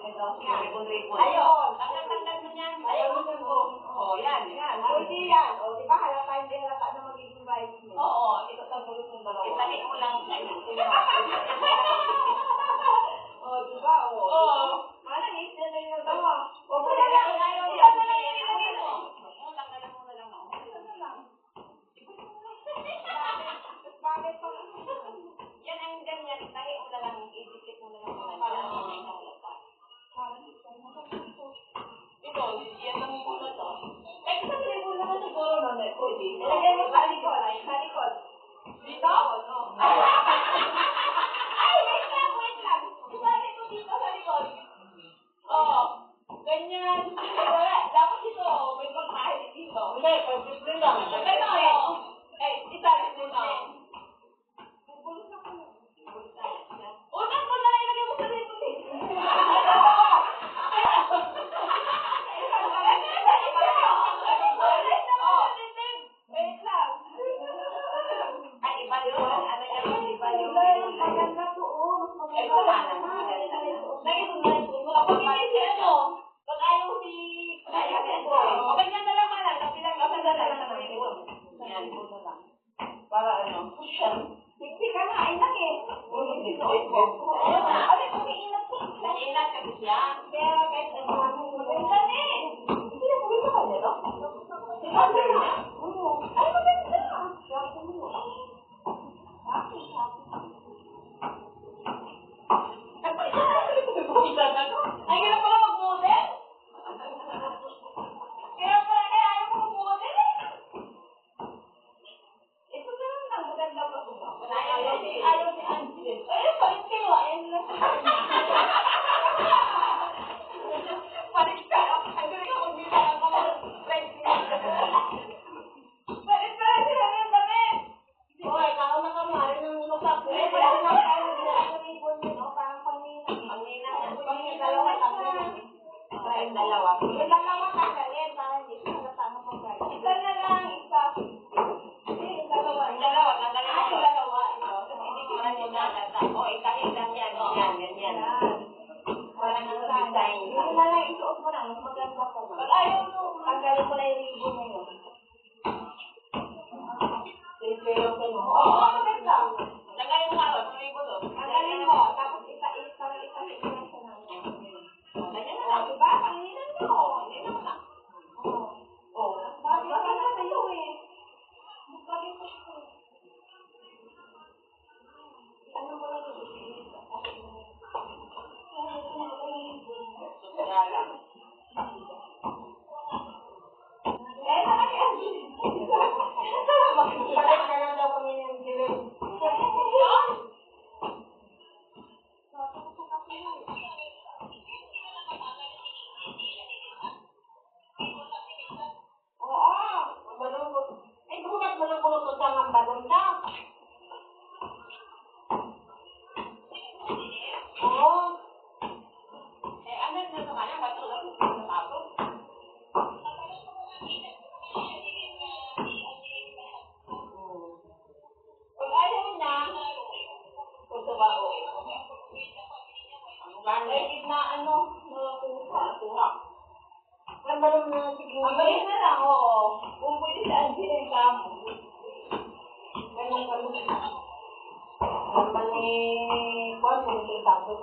Ito, yan. Ripon-ripon. Ayun. Tanggal mo niyan. Ayun. Oh, yan. Yan. Pwede yan. O, di ba halata, hindi halata na magiging bridesmaid. Oo. Ito tabulot ng dalawa. Itali mo lang sa iyo. O, di ba? O. Oo. Mana, isya na yung dalawa. O, Wala pwede lang. na yun. Isa na lang yung ilagay mo. Tanggalin mo na lang. Isa na lang. Bakit pa? Yan ang ganyan. Itahi mo na lang. Idikit mo na lang. Para hindi ka halata. Ito, yan ang muna to. Eh, isang libo naman siguro na may pwede. Ilagay mo sa likod. Sa likod. Dito? Ay, wait lang. Ibalik mo dito sa likod. Oo. Ganyan. Dapat ito, may pagkain dito. Hindi, pag-flip lang. Ganun. Eh, isalik mo na. Unang mo na ilagay mo sa likod eh. Wait lang. Ay, iba yun. Ano yan? Iba yun. Maganda to, oh. Mas Ay, maganda. wala na. Maganda na. Nag-isunan mo lang pag-ibig si ano. Pag ayaw si... Ayaw si ko. boy. O, ganyan na lang man. Kabilang Kasi isa na lang. sa likod. Yan. Yan. Para ano? Cushion. Siksi ka na. Ay, laki. Ayun. Ay, umiinat ko. Nag-inat kasi siya. Kaya kahit ano, maganda na eh. Hindi na maganda ka niya, no? Si Father niya? Oo. Ay, maganda. Sabi mo. Ay, hirap pala mag-model? Kaya ayaw mo mag-model eh. Ito na lang maganda pa ito. Ayaw si Angie. Ay, palit kayo. Ayan lang sa kanya. Palit ka. Ang galing ako magbili ng mga friends niya. Palit ka lang sila ng damit. Hoy, kao na ka mari ng usap. Eh, palit na kayo ng ribbon yun, o, parang pangninang. Pangninang yan. Pangninang dalawa, tanggalin. Ay, dalawa. Yung dalawa tanggalin, parang hindi siya halata ng pagkain. Isa na lang, isa. Hindi, yung dalawa. Ang dalawa, tanggalin mo. Yung dalawa, ito. Kasi hindi ko na dinalata. O, itahi lang yan. Ganyan, ganyan. Yan. Parang ano design. Yun na lang, isuot mo na, mas maganda pa ba? Pag ayaw mo, tanggalin mo na yung ribbon na yun. Simple lang ka, no? Oo, maganda. Tanggalin mo nga ron, ang ribbon doon. Tanggalin mo, tapos parang itahi mo lang siya na. Ganyan na O, lang. diba? Panginan mo. Hindi na na. Oo. Bagay pa na sa'yo eh. Bagay pa siya. Ano mo lang yung isa? Kaya lang. Eh, nakakaya. Palit ka lang daw kami ng dilim. Oo. Malungkot. Eh, bukat malungkot ko sa ng balon ka. Oo. Eh, ano na sa kanya? Ba't wala ko sa tapo? Pag ayaw niya, Kung sa bao. Ang ganda. may gitnaan mo, tuha. Ang balon na sige. Ang galing na lang, oo. Kung pwede si Angie yung kamo. Ganyan kami. Naman ni Juan, kung ito yung tapo.